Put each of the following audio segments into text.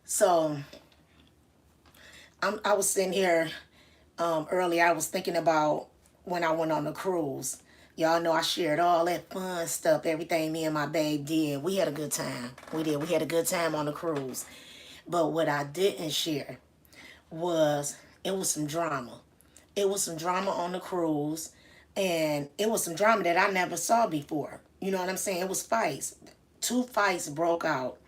So I was sitting here earlier. I was thinking about when I went on the cruise. Y'all know I shared all that fun stuff, everything me and my babe did. We had a good time. We did. We had a good time on the cruise. But what I didn't share was it was some drama. It was some drama on the cruise, and it was some drama that I never saw before. You know what I'm saying? It was fights. Two fights broke out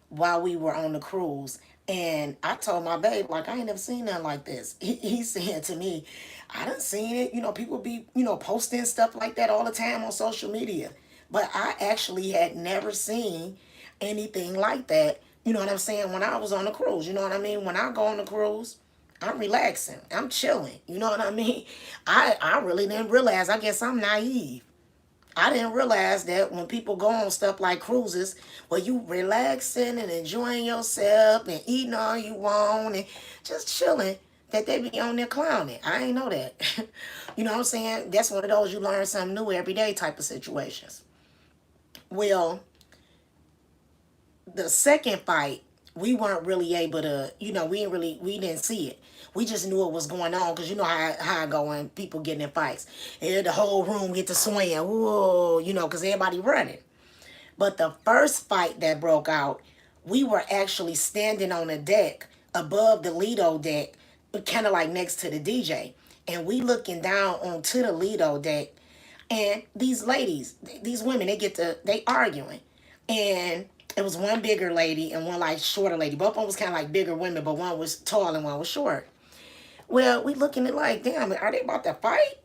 while we were on the cruise. And I told my babe, like, I ain't never seen nothing like this. He said to me, I done seen it. People be, posting stuff like that all the time on social media. But I actually had never seen anything like that. You know what I'm saying? When I was on the cruise, you know what I mean? When I go on the cruise, I'm relaxing. I'm chilling. You know what I mean? I really didn't realize. I guess I'm naive. I didn't realize that when people go on stuff like cruises, where you relaxing and enjoying yourself and eating all you want and just chilling, that they be on there clowning. I ain't know that. You know what I'm saying? That's one of those you learn something new every day type of situations. Well, the second fight, we weren't really able to, we didn't see it. We just knew it was going on because you know how I go when people getting in fights. And the whole room get to swaying, whoa, because everybody running. But the first fight that broke out, we were actually standing on a deck above the Lido deck, kind of like next to the DJ. And we looking down onto the Lido deck. And these ladies, these women, they arguing. And it was one bigger lady and one like shorter lady. Both of them was kind of like bigger women, but one was tall and one was short. Well, we looking at like, damn, are they about to fight?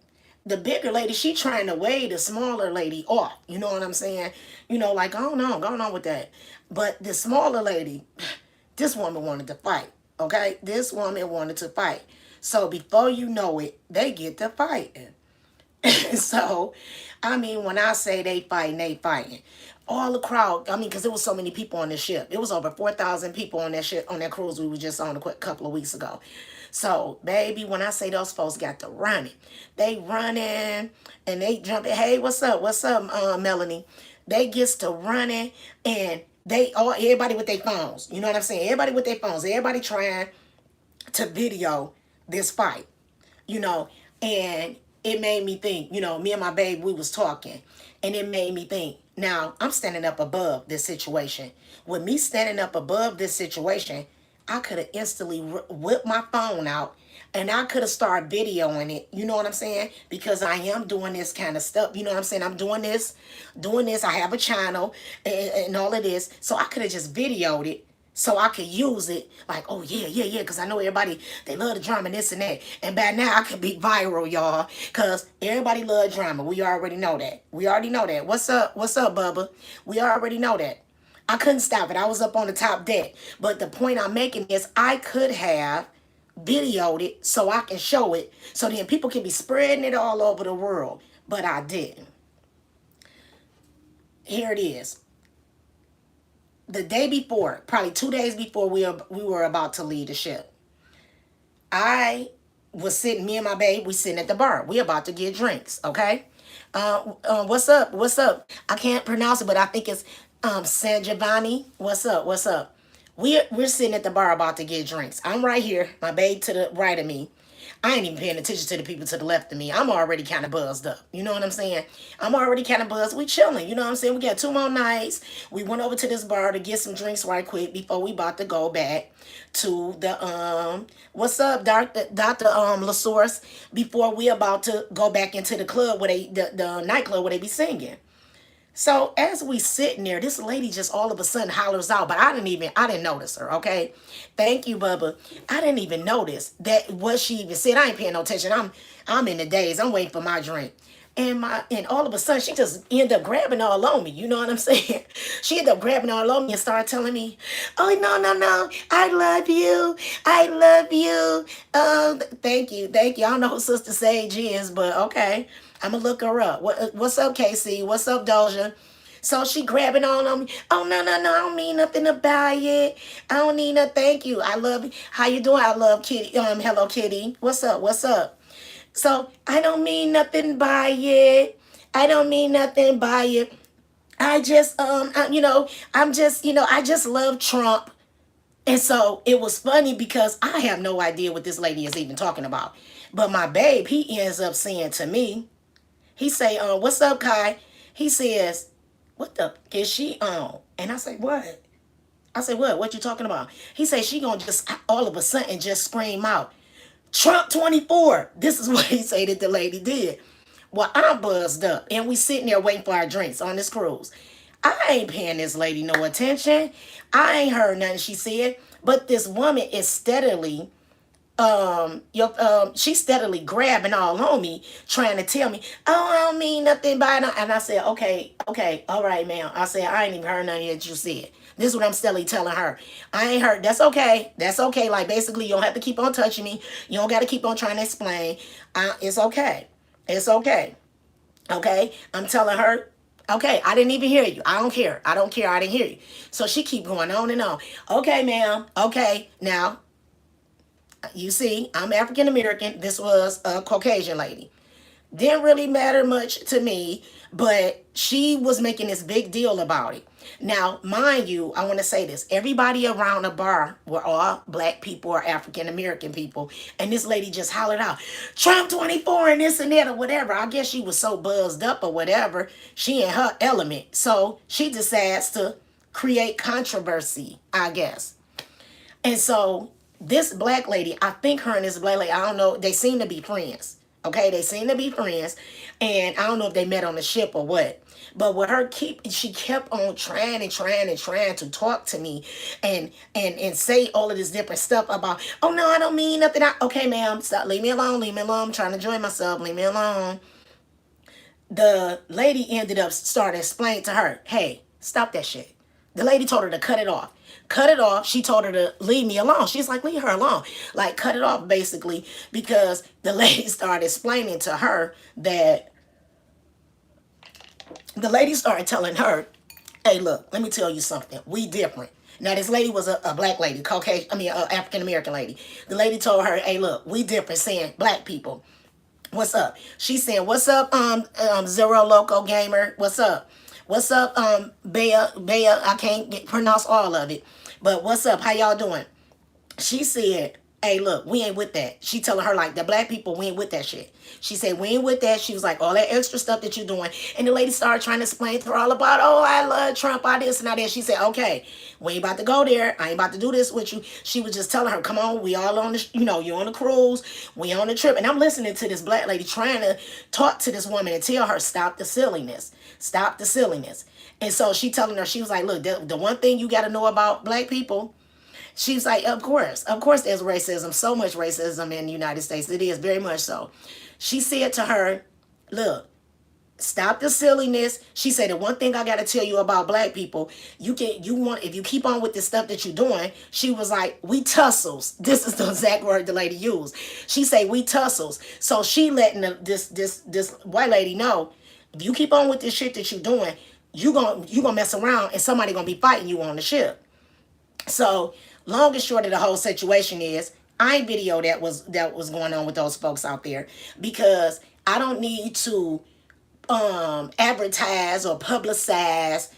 The bigger lady, she trying to weigh the smaller lady off. You know what I'm saying? Like, oh no, going on with that. But the smaller lady, this woman wanted to fight. Okay? This woman wanted to fight. So before you know it, they get to fighting. So, I mean, when I say they fighting. All the crowd, I mean, because there was so many people on the ship. It was over 4,000 people on that ship, on that cruise we were just on a couple of weeks ago. So, baby, when I say those folks got to running, they running and they jumping. Hey, what's up? What's up, Melanie? They gets to running and everybody with their phones. You know what I'm saying? Everybody with their phones. Everybody trying to video this fight, and it made me think, me and my babe, we was talking, and it made me think, now I'm standing up above this situation. With me standing up above this situation, I could have instantly whipped my phone out and I could have started videoing it. You know what I'm saying? Because I am doing this kind of stuff. You know what I'm saying? I'm doing this. I have a channel and all of this. So I could have just videoed it so I could use it like, oh yeah, yeah, yeah, because I know everybody, they love the drama and this and that. And by now I could be viral, y'all, because everybody love drama. We already know that. We already know that. What's up? What's up, Bubba? We already know that. I couldn't stop it. I was up on the top deck. But the point I'm making is I could have videoed it so I can show it so then people can be spreading it all over the world. But I didn't. Here it is. The day before, probably 2 days before we were about to leave the ship, I was sitting, me and my babe, we sitting at the bar. We about to get drinks, okay? What's up? What's up? I can't pronounce it, but I think it's San Giovanni. What's up? What's up? We're sitting at the bar about to get drinks. I'm right here, my babe to the right of me. I ain't even paying attention to the people to the left of me. I'm already kind of buzzed up. You know what I'm saying? I'm already kind of buzzed. We chilling. You know what I'm saying? We got 2 more nights. We went over to this bar to get some drinks right quick before we about to go back to the what's up, Dr. LaSource, before we about to go back into the club where the nightclub where they be singing. So as we sitting there, this lady just all of a sudden hollers out, but I didn't notice her, okay? Thank you, Bubba. I didn't even notice that what she even said. I ain't paying no attention. I'm in the daze. I'm waiting for my drink. And all of a sudden she just ended up grabbing all on me. You know what I'm saying? She ended up grabbing all on me and started telling me, oh no, no, no, I love you. I love you. Thank you. Thank you. I don't know who Sister Sage is, but okay. I'm gonna look her up. What's up, Casey? What's up, Doja? So she grabbing on me. Oh no, no, no, I don't mean nothing about it. I don't need no thank you. I love you. How you doing? I love Kitty. Hello Kitty. What's up? What's up? So I don't mean nothing by it. I don't mean nothing by it. I just I'm just, I just love Trump. And so it was funny because I have no idea what this lady is even talking about. But my babe, he ends up saying to me, he say, what's up, Kai? He says, what the is she on? And I say, what? I say, what? What you talking about? He say she gonna just all of a sudden just scream out, Trump 24. This is what he say that the lady did. Well, I'm buzzed up and we sitting there waiting for our drinks on this cruise. I ain't paying this lady no attention. I ain't heard nothing she said. But this woman is steadily she's steadily grabbing all on me, trying to tell me, oh, I don't mean nothing by it. And I said, okay, all right, ma'am. I said, I ain't even heard nothing that you said. This is what I'm steadily telling her. I ain't heard. That's okay. That's okay. Like, basically, you don't have to keep on touching me. You don't got to keep on trying to explain. It's okay. It's okay. Okay? I'm telling her, okay, I didn't even hear you. I don't care. I don't care. I didn't hear you. So she keep going on and on. Okay, ma'am. Okay. Now, you see, I'm African American. This was a Caucasian lady. Didn't really matter much to me, but she was making this big deal about it. Now, mind you, I want to say this. Everybody around the bar were all black people or African American people. And this lady just hollered out, Trump 24 and this and that or whatever. I guess she was so buzzed up or whatever. She in her element. So she decides to create controversy, I guess. And so this black lady, I think her and this black lady, I don't know, they seem to be friends. Okay, they seem to be friends. And I don't know if they met on the ship or what. But with her she kept on trying to talk to me and say all of this different stuff about, oh no, I don't mean nothing. Okay, ma'am, stop, leave me alone, leave me alone. I'm trying to enjoy myself, leave me alone. The lady ended up starting to explain to her, hey, stop that shit. The lady told her to cut it off. Cut it off. She told her to leave me alone. She's like, leave her alone. Like, cut it off, basically, because the lady started explaining to her that the lady started telling her, hey, look, let me tell you something. We different. Now, this lady was a black lady, Caucasian, African-American lady. The lady told her, hey, look, we different, saying black people. What's up? She's saying, what's up, Zero Loco Gamer? What's up? What's up, Bea? I can't pronounce all of it. But what's up? How y'all doing? She said, hey, look, we ain't with that. She telling her, like, the black people, we ain't with that shit. She said, we ain't with that. She was like, all that extra stuff that you're doing. And the lady started trying to explain to her all about, oh, I love Trump, all this and all that. She said, okay, we ain't about to go there. I ain't about to do this with you. She was just telling her, come on, we all on the, you're on the cruise. We on the trip. And I'm listening to this black lady trying to talk to this woman and tell her, stop the silliness. Stop the silliness. And so she telling her, she was like, look, the one thing you got to know about black people, she's like, of course there's racism, so much racism in the United States. It is very much so. She said to her, look, stop the silliness. She said, the one thing I got to tell you about black people, if you keep on with the stuff that you're doing, she was like, we tussles. This is the exact word the lady used. She said, we tussles. So she letting this white lady know, if you keep on with this shit that you're doing, you gonna mess around and somebody gonna be fighting you on the ship. So long and short of the whole situation is, I ain't video that was going on with those folks out there, because I don't need to advertise or publicize,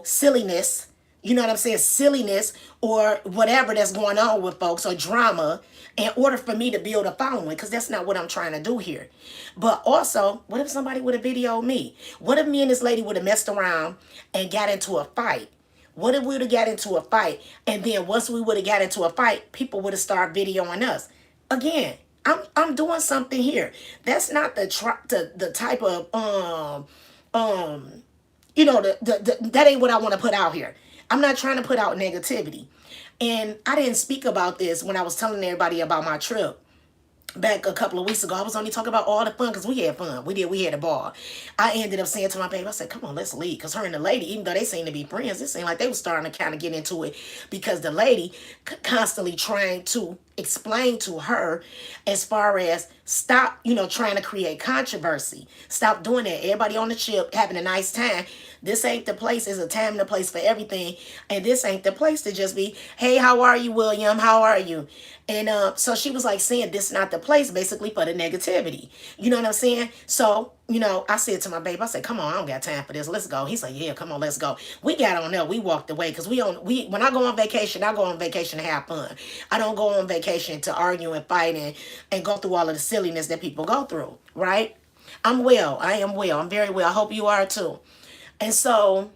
silliness. You know what I'm saying? Silliness or whatever that's going on with folks, or drama, in order for me to build a following, because that's not what I'm trying to do here. But also, what if somebody would have videoed me? What if me and this lady would have messed around and got into a fight? What if we would have got into a fight, and then once we would have got into a fight, people would have started videoing us? Again, I'm doing something here. That's not the type of that ain't what I want to put out here. I'm not trying to put out negativity. And I didn't speak about this when I was telling everybody about my trip back a couple of weeks ago. I was only talking about all the fun, because we had fun. We had a ball. I ended up saying to my baby, I said, come on, let's leave. Because her and the lady, even though they seemed to be friends, it seemed like they were starting to kind of get into it, because the lady constantly trying to explain to her as far as stop, trying to create controversy. Stop doing that. Everybody on the ship having a nice time. This ain't the place. It's a time and a place for everything. And this ain't the place to just be, hey, how are you, William? How are you? And so she was like saying this is not the place, basically, for the negativity. You know what I'm saying? So you know, I said to my babe, I said, come on, I don't got time for this. Let's go. He said, yeah, come on, let's go. We got on there. We walked away because when I go on vacation, I go on vacation to have fun. I don't go on vacation to argue and fight and go through all of the silliness that people go through, right? I'm well. I am well. I'm very well. I hope you are too. And so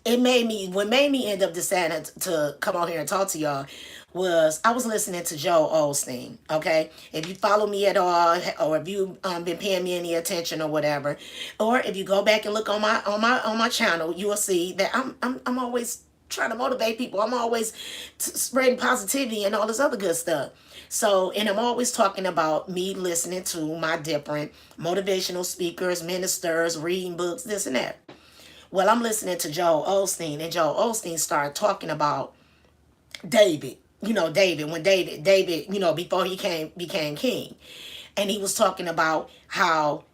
what made me end up deciding to come on here and talk to y'all was I was listening to Joel Osteen. Okay, if you follow me at all, or if you been paying me any attention or whatever, or if you go back and look on my channel, you will see that I'm always trying to motivate people. I'm always spreading positivity and all this other good stuff. So, and I'm always talking about me listening to my different motivational speakers, ministers, reading books, this and that. Well, I'm listening to Joel Osteen, and Joel Osteen started talking about David. You know, David, when David, you know, before he became king. And he was talking about how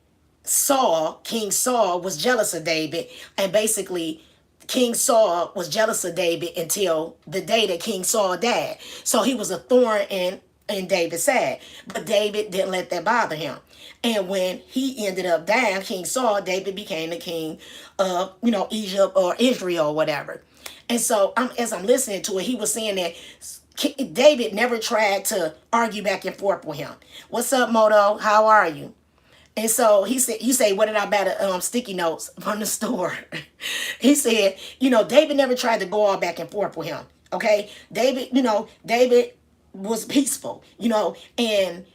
King Saul was jealous of David, and basically King Saul was jealous of David until the day that King Saul died. So he was a thorn in David's side. But David didn't let that bother him. And when he ended up dying, King Saul, David became the king of, you know, Egypt or Israel or whatever. And so as I'm listening to it, he was saying that David never tried to argue back and forth with him. What's up, Moto? How are you? And so he said, you say, what did I buy sticky notes from the store? He said, you know, David never tried to go all back and forth with him. Okay. David was peaceful, you know, and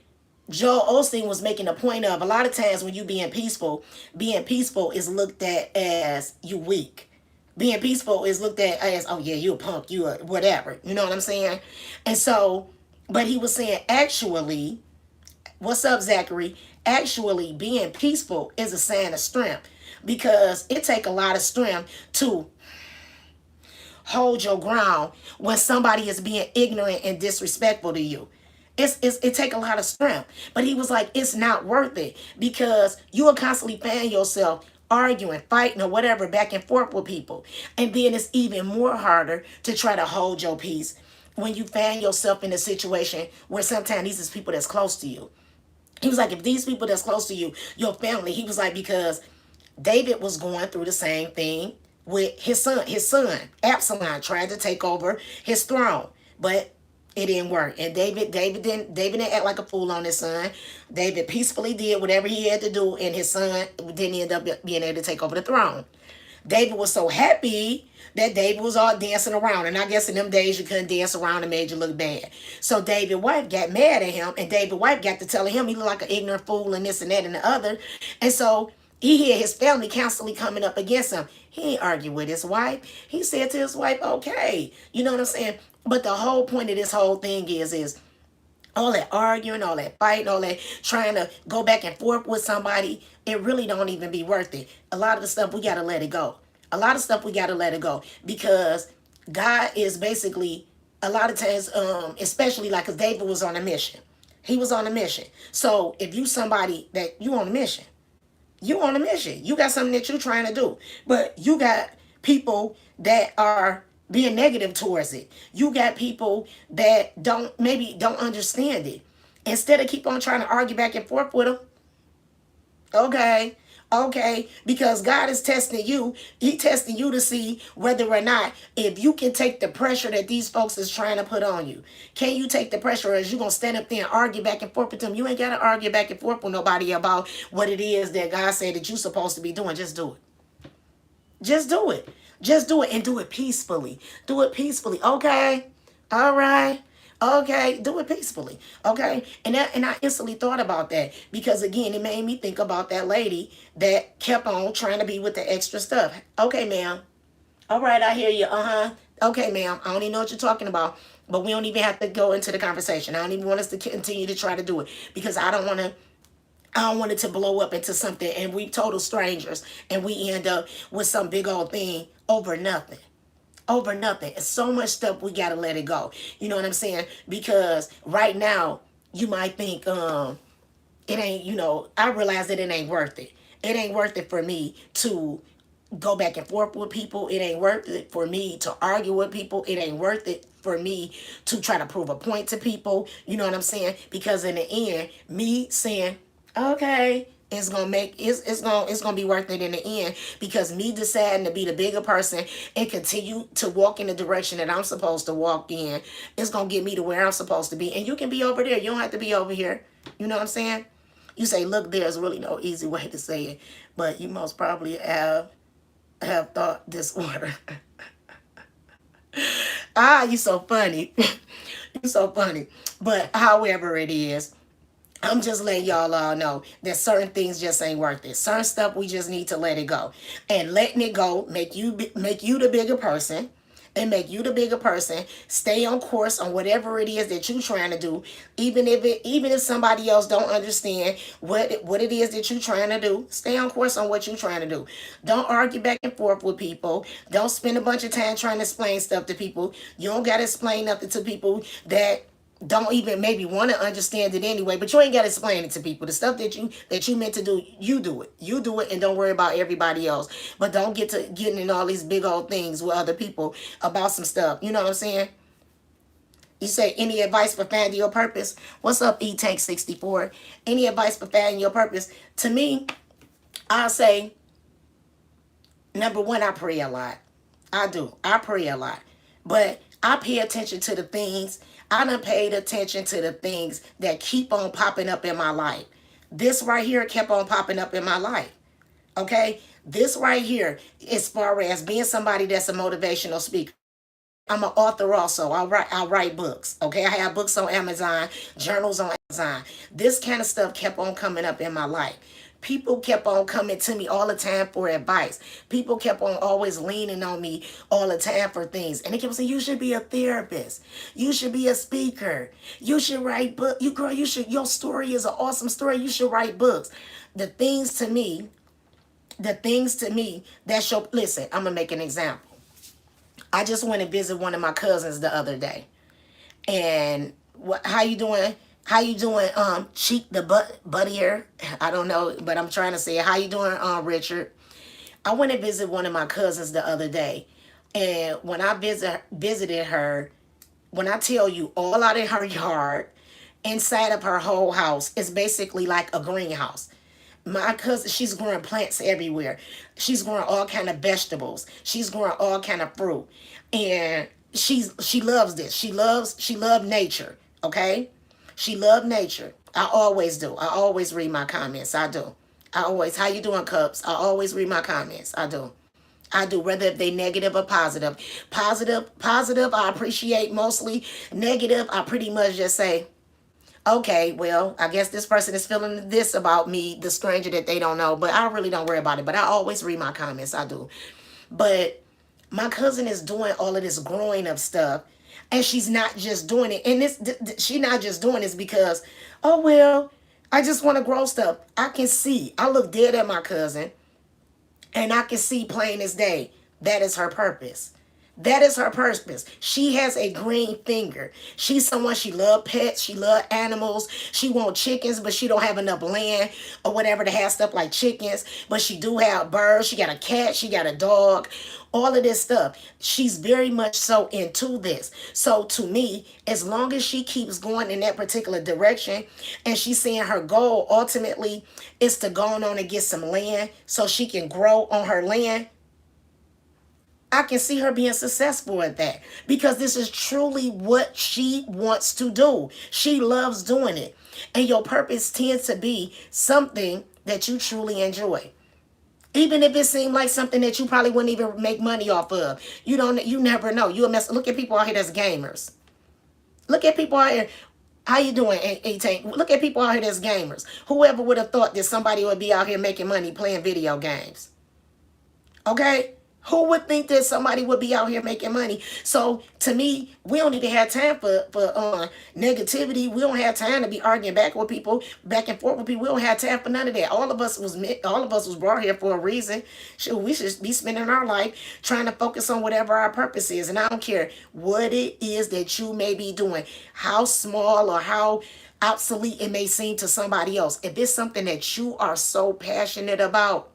Joel Osteen was making a point of a lot of times when you being peaceful is looked at as you weak. Being peaceful is looked at as, oh yeah, you a punk, you a whatever. You know what I'm saying? And so, but he was saying actually, what's up, Zachary? Actually, being peaceful is a sign of strength, because it take a lot of strength to hold your ground when somebody is being ignorant and disrespectful to you. It take a lot of strength. But he was like, it's not worth it, because you will constantly find yourself arguing, fighting, or whatever back and forth with people. And then it's even more harder to try to hold your peace when you find yourself in a situation where sometimes these is people that's close to you. He was like, if these people that's close to you, your family, he was like, because David was going through the same thing with his son. His son, Absalom, tried to take over his throne, but it didn't work. And David didn't act like a fool on his son. David peacefully did whatever he had to do, and his son didn't end up being able to take over the throne. David was so happy that David was all dancing around. And I guess in them days you couldn't dance around and made you look bad. So David's wife got mad at him, and David's wife got to telling him he looked like an ignorant fool and this and that and the other. And so he had his family constantly coming up against him. He ain't argue with his wife. He said to his wife, okay. You know what I'm saying? But the whole point of this whole thing is all that arguing, all that fighting, all that trying to go back and forth with somebody, it really don't even be worth it. A lot of the stuff we got to let it go. A lot of stuff we got to let it go, because God is basically, a lot of times, especially like, because David was on a mission. He was on a mission. So if you somebody that you on a mission, you on a mission. You got something that you're trying to do. But you got people that are being negative towards it. You got people that don't understand it. Instead of keep on trying to argue back and forth with them, okay, because God is testing you. He testing you to see whether or not, if you can take the pressure that these folks is trying to put on you. Can you take the pressure, or is you going to stand up there and argue back and forth with them? You ain't got to argue back and forth with nobody about what it is that God said that you're supposed to be doing. Just do it. Just do it. Just do it, and do it peacefully. Do it peacefully. Okay. All right. Okay, do it peacefully. Okay. And I instantly thought about that, because again, it made me think about that lady that kept on trying to be with the extra stuff. Okay, ma'am. All right, I hear you. Okay, ma'am. I don't even know what you're talking about, but we don't even have to go into the conversation. I don't even want us to continue to try to do it, because I don't want it to blow up into something and we total strangers and we end up with some big old thing over nothing. Over nothing. It's so much stuff we gotta let it go. You know what I'm saying? Because right now you might think it ain't, I realize that it ain't worth it. It ain't worth it for me to go back and forth with people. It ain't worth it for me to argue with people. It ain't worth it for me to try to prove a point to people. You know what I'm saying? Because in the end, me saying, okay, It's gonna be worth it in the end, because me deciding to be the bigger person and continue to walk in the direction that I'm supposed to walk in, it's gonna get me to where I'm supposed to be. And you can be over there. You don't have to be over here. You know what I'm saying? You say, look, there's really no easy way to say it, but you most probably have thought disorder. You so funny. You so funny. But however it is, I'm just letting y'all all know that certain things just ain't worth it. Certain stuff we just need to let it go. And letting it go make you the bigger person, and make you the bigger person. Stay on course on whatever it is that you're trying to do, even if somebody else don't understand what it is that you're trying to do. Stay on course on what you're trying to do. Don't argue back and forth with people. Don't spend a bunch of time trying to explain stuff to people. You don't gotta explain nothing to people that don't even maybe want to understand it anyway, but you ain't got to explain it to people. The stuff that you meant to do, you do it, and don't worry about everybody else. But don't get to getting in all these big old things with other people about some stuff. You know what I'm saying? You say, any advice for finding your purpose? What's up, E-Tank 64? Any advice for finding your purpose? To me, I'll say, number one, I pray a lot. I do. I pray a lot. But I pay attention to the things. I done paid attention to the things that keep on popping up in my life. This right here kept on popping up in my life. Okay? This right here, as far as being somebody that's a motivational speaker. I'm an author also. I write books. Okay, I have books on Amazon, journals on Amazon. This kind of stuff kept on coming up in my life. People kept on coming to me all the time for advice. People kept on always leaning on me all the time for things. And they kept saying, you should be a therapist. You should be a speaker. You should write books. Your story is an awesome story. You should write books. The things to me that show, listen, I'm going to make an example. I just went to visit one of my cousins the other day. And how you doing? How you doing, Cheek the butt here? I don't know, but I'm trying to say, how you doing, Richard? I went to visit one of my cousins the other day. And when I visited her, when I tell you all out in her yard, inside of her whole house, is basically like a greenhouse. My cousin, she's growing plants everywhere. She's growing all kind of vegetables. She's growing all kind of fruit. And she loves this. She loved nature. Okay? She loved nature. I always do. I always read my comments. I do. I always, how you doing, Cups? I always read my comments. I do. I do, whether if they negative or positive. Positive, I appreciate mostly. Negative, I pretty much just say, okay, well, I guess this person is feeling this about me, the stranger that they don't know, but I really don't worry about it. But I always read my comments. I do. But my cousin is doing all of this growing of stuff, and she's not just doing it. And she's not just doing this because, oh, well, I just want to grow stuff. I can see. I look dead at my cousin, and I can see plain as day. That is her purpose. That is her purpose. She has a green finger. She's someone, she love pets. She love animals. She want chickens, but she don't have enough land or whatever to have stuff like chickens. But she do have birds. She got a cat. She got a dog. All of this stuff. She's very much so into this. So to me, as long as she keeps going in that particular direction, and she's saying her goal ultimately is to go on and get some land so she can grow on her land, I can see her being successful at that, because this is truly what she wants to do. She loves doing it. And your purpose tends to be something that you truly enjoy. Even if it seemed like something that you probably wouldn't even make money off of. You never know. Look at people out here that's gamers. Look at people out here. How you doing, 18? Look at people out here that's gamers. Whoever would have thought that somebody would be out here making money playing video games? Okay? Who would think that somebody would be out here making money? So to me, we don't even have time for negativity. We don't have time to be arguing back with people, back and forth with people. We don't have time for none of that. All of us was brought here for a reason. We should be spending our life trying to focus on whatever our purpose is. And I don't care what it is that you may be doing, how small or how obsolete it may seem to somebody else. If it's something that you are so passionate about,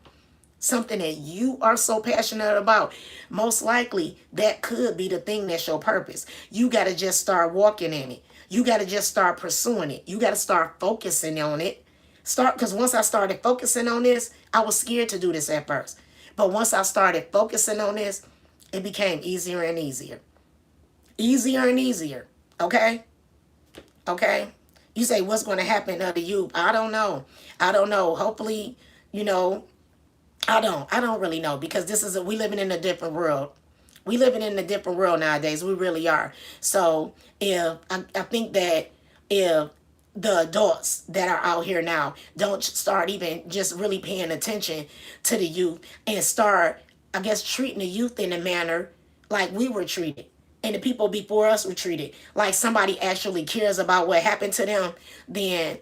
something that you are so passionate about, most likely that could be the thing that's your purpose. You got to just start walking in it. You got to just start pursuing it. You got to start focusing on it. Because once I started focusing on this, I was scared to do this at first. But once I started focusing on this, it became easier and easier. Easier and easier. Okay? Okay? You say, what's going to happen to the youth? I don't know. I don't know. Hopefully, you know, I don't really know, because we living in a different world. We living in a different world nowadays. We really are. So if I think that if the adults that are out here now don't start even just really paying attention to the youth and start, I guess, treating the youth in a manner like we were treated, and the people before us were treated, like somebody actually cares about what happened to them, then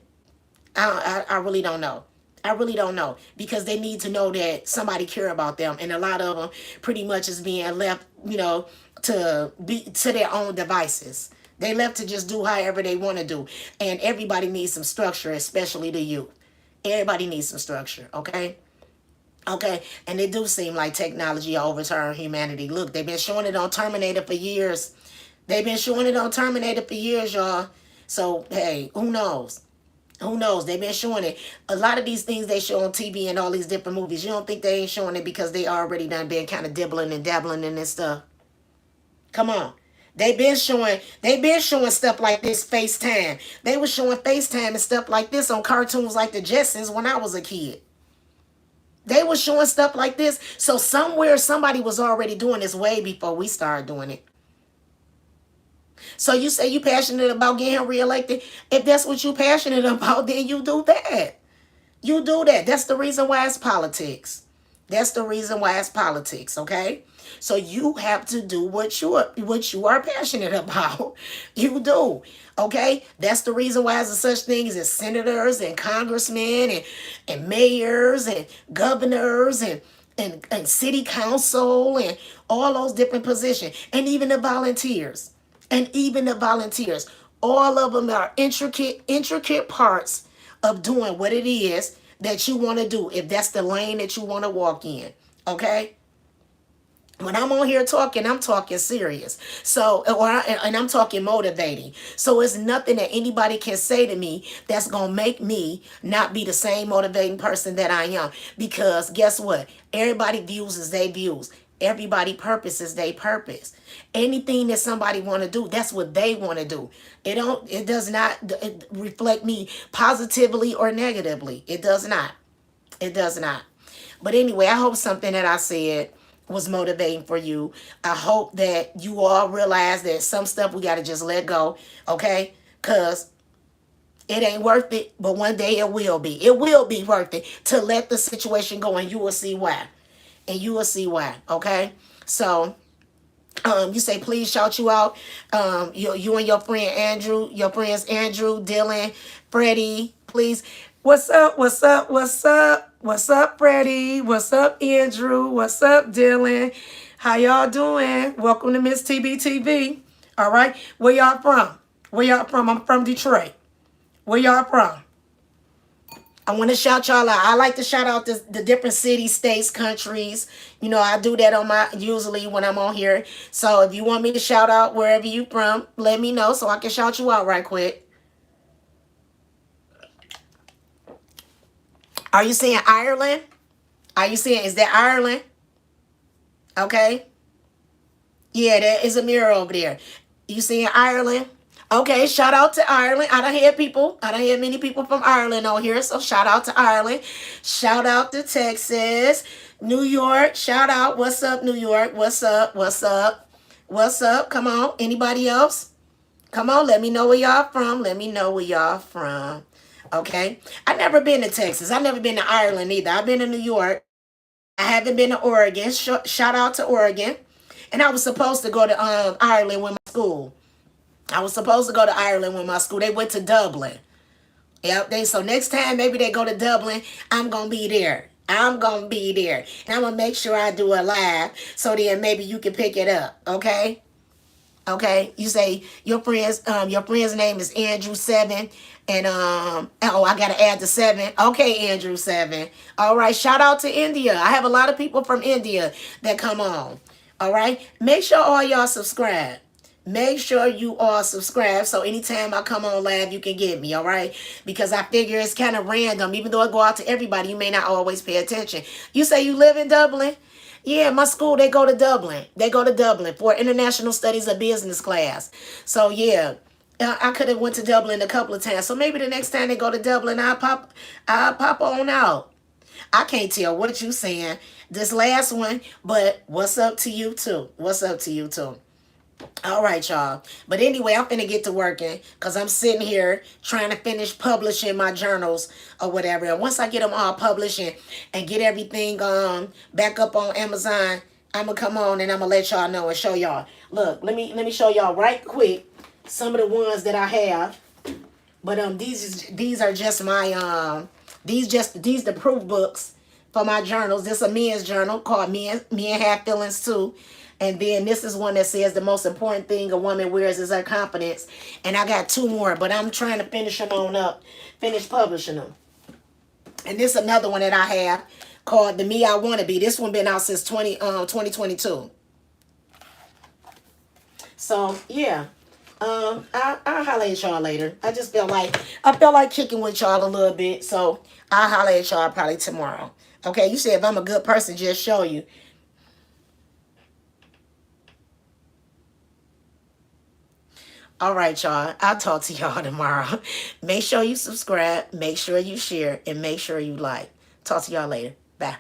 I really don't know. I really don't know, because they need to know that somebody care about them, and a lot of them pretty much is being left, to be to their own devices. They left to just do however they want to do, and everybody needs some structure, especially the youth. Everybody needs some structure, okay? Okay, and it do seem like technology overturned humanity. Look, they've been showing it on Terminator for years. They've been showing it on Terminator for years, y'all. So, hey, who knows? Who knows? They've been showing it. A lot of these things they show on TV and all these different movies, you don't think they ain't showing it because they already done been kind of dibbling and dabbling in this stuff? Come on. They've been showing stuff like this FaceTime. They were showing FaceTime and stuff like this on cartoons like the Jetsons when I was a kid. They were showing stuff like this. So somewhere somebody was already doing this way before we started doing it. So you say you passionate about getting reelected. If that's what you passionate about, then you do that. You do that. That's the reason why it's politics. That's the reason why it's politics, okay? So you have to do what you are passionate about. You do. Okay? That's the reason why there's such things as senators and congressmen and mayors and governors and city council and all those different positions. And even the volunteers. All of them are intricate parts of doing what it is that you want to do, if that's the lane that you want to walk in. Okay? When I'm on here talking, I'm talking serious. So, and I'm talking motivating. So it's nothing that anybody can say to me that's going to make me not be the same motivating person that I am. Because guess what? Everybody views as they views. Everybody purpose is they purpose. Anything that somebody want to do, that's what they want to do. It does not reflect me positively or negatively. It does not. It does not. But anyway, I hope something that I said was motivating for you. I hope that you all realize that some stuff we got to just let go, okay? Because it ain't worth it, but one day it will be. It will be worth it to let the situation go, and you will see why. And you will see why, okay? So, you say, please shout you out. You and your friend Andrew, your friends Andrew, Dylan, Freddie, please. What's up? What's up? What's up? What's up, Freddie? What's up, Andrew? What's up, Dylan? How y'all doing? Welcome to Miss TBTV. All right. Where y'all from? Where y'all from? I'm from Detroit. Where y'all from? I want to shout y'all out. I like to shout out the different cities, states, countries. I do that usually when I'm on here. So if you want me to shout out wherever you from, let me know so I can shout you out right quick. Are you saying Ireland? Is that Ireland? Okay. Yeah, there is a mirror over there. You saying Ireland? Okay, shout out to Ireland. I done hear many people from Ireland on here, so shout out to Ireland. Shout out to Texas. New York, shout out. What's up, New York? What's up? What's up? What's up? Come on. Anybody else? Come on, let me know where y'all from. Let me know where y'all from. Okay. I never been to Texas. I never been to Ireland either. I've been to New York. I haven't been to Oregon. Shout out to Oregon. And I was supposed to go to Ireland with my school. They went to Dublin. Yep. So next time maybe they go to Dublin, I'm gonna be there. And I'm gonna make sure I do a live so then maybe you can pick it up. Okay. Okay. You say your friend's name is Andrew 7. And I gotta add the 7. Okay, Andrew 7. All right. Shout out to India. I have a lot of people from India that come on. All right. Make sure all y'all subscribe. Make sure you are subscribed so anytime I come on live, you can get me, all right? Because I figure it's kind of random. Even though I go out to everybody, you may not always pay attention. You say you live in Dublin? Yeah, my school, they go to Dublin. They go to Dublin for international studies of business class. So, yeah. I could have went to Dublin a couple of times. So maybe the next time they go to Dublin, I'll pop on out. I can't tell what you saying this last one, but what's up to you too? What's up to you too? All right, y'all. But anyway, I'm finna get to working because I'm sitting here trying to finish publishing my journals or whatever. And once I get them all published and get everything back up on Amazon, I'm gonna come on and I'm gonna let y'all know and show y'all. Look, let me show y'all right quick some of the ones that I have. But these are just my these the proof books for my journals. This is a men's journal called Men Have Feelings Too. And then this is one that says the most important thing a woman wears is her confidence. And I got two more, but I'm trying to finish them on up, finish publishing them. And this is another one that I have called The Me I Wanna Be. This one been out since 2022. So yeah. I'll holler at y'all later. I felt like kicking with y'all a little bit, so I'll holler at y'all probably tomorrow. Okay, you said if I'm a good person, just show you. All right, y'all. I'll talk to y'all tomorrow. Make sure you subscribe, make sure you share, and make sure you like. Talk to y'all later. Bye.